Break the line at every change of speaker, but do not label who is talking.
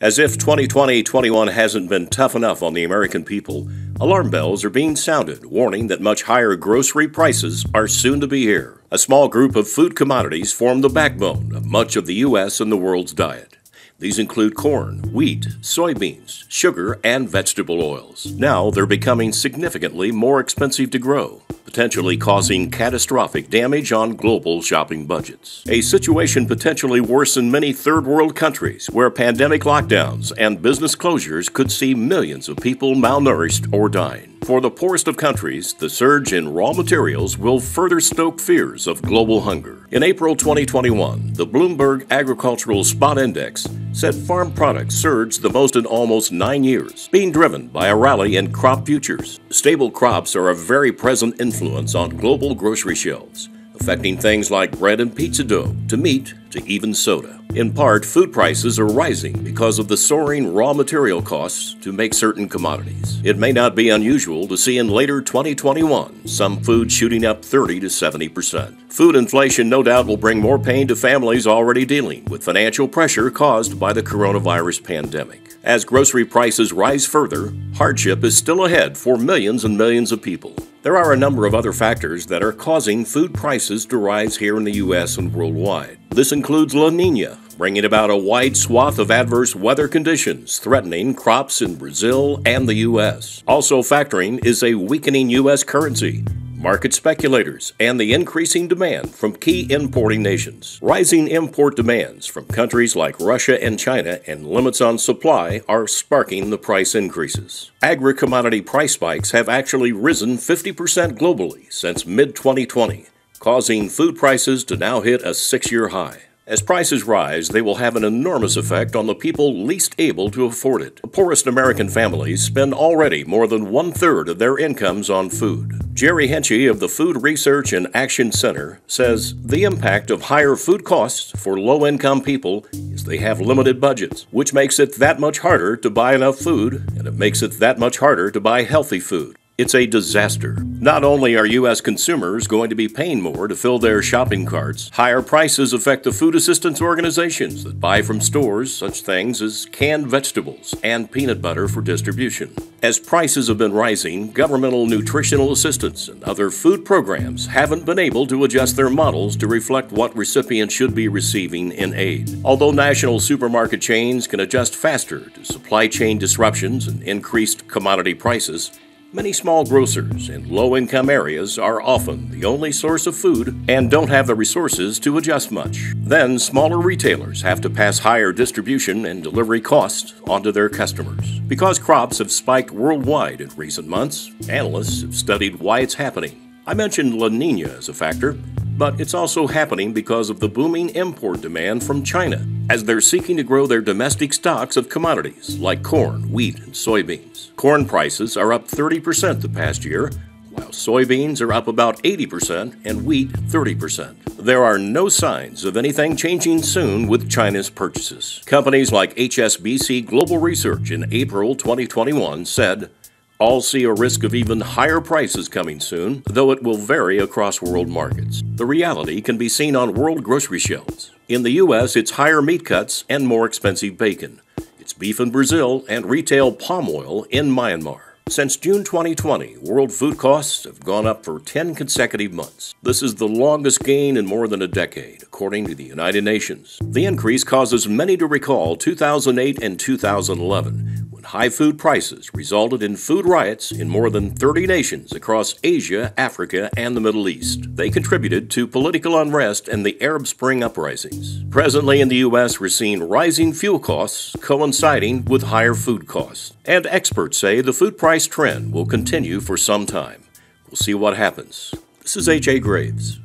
As if 2020-21 hasn't been tough enough on the American people, alarm bells are being sounded, warning that much higher grocery prices are soon to be here. A small group of food commodities form the backbone of much of the U.S. and the world's diet. These include corn, wheat, soybeans, sugar, and vegetable oils. Now they're becoming significantly more expensive to grow, potentially causing catastrophic damage on global shopping budgets. A situation potentially worse in many third-world countries where pandemic lockdowns and business closures could see millions of people malnourished or dying. For the poorest of countries, the surge in raw materials will further stoke fears of global hunger. In April 2021, the Bloomberg Agricultural Spot Index said farm products surged the most in almost 9 years, being driven by a rally in crop futures. Stable crops are a very present influence on global grocery shelves, affecting things like bread and pizza dough, to meat, to even soda. In part, food prices are rising because of the soaring raw material costs to make certain commodities. It may not be unusual to see in later 2021 some food shooting up 30 to 70%. Food inflation no doubt will bring more pain to families already dealing with financial pressure caused by the coronavirus pandemic. As grocery prices rise further, hardship is still ahead for millions and millions of people. There are a number of other factors that are causing food prices to rise here in the U.S. and worldwide. This includes La Niña, bringing about a wide swath of adverse weather conditions threatening crops in Brazil and the U.S. Also factoring is a weakening U.S. currency, market speculators, and the increasing demand from key importing nations. Rising import demands from countries like Russia and China and limits on supply are sparking the price increases. Agri-commodity price spikes have actually risen 50% globally since mid-2020, causing food prices to now hit a 6-year high. As prices rise, they will have an enormous effect on the people least able to afford it. The poorest American families spend already more than 1/3 of their incomes on food. Jerry Henchy of the Food Research and Action Center says the impact of higher food costs for low-income people is they have limited budgets, which makes it that much harder to buy enough food, and it makes it that much harder to buy healthy food. It's a disaster. Not only are U.S. consumers going to be paying more to fill their shopping carts, higher prices affect the food assistance organizations that buy from stores such things as canned vegetables and peanut butter for distribution. As prices have been rising, governmental nutritional assistance and other food programs haven't been able to adjust their models to reflect what recipients should be receiving in aid. Although national supermarket chains can adjust faster to supply chain disruptions and increased commodity prices, many small grocers in low-income areas are often the only source of food and don't have the resources to adjust much. Then, smaller retailers have to pass higher distribution and delivery costs onto their customers. Because crops have spiked worldwide in recent months, analysts have studied why it's happening. I mentioned La Niña as a factor, but it's also happening because of the booming import demand from China, as they're seeking to grow their domestic stocks of commodities like corn, wheat, and soybeans. Corn prices are up 30% the past year, while soybeans are up about 80% and wheat 30%. There are no signs of anything changing soon with China's purchases. Companies like HSBC Global Research in April 2021 said, "All see a risk of even higher prices coming soon, though it will vary across world markets." The reality can be seen on world grocery shelves. In the U.S., it's higher meat cuts and more expensive bacon. It's beef in Brazil and retail palm oil in Myanmar. Since June 2020, world food costs have gone up for 10 consecutive months. This is the longest gain in more than a decade, according to the United Nations. The increase causes many to recall 2008 and 2011, when high food prices resulted in food riots in more than 30 nations across Asia, Africa, and the Middle East. They contributed to political unrest and the Arab Spring uprisings. Presently in the U.S., we're seeing rising fuel costs coinciding with higher food costs. And experts say the food price trend will continue for some time. We'll see what happens. This is H.A. Graves.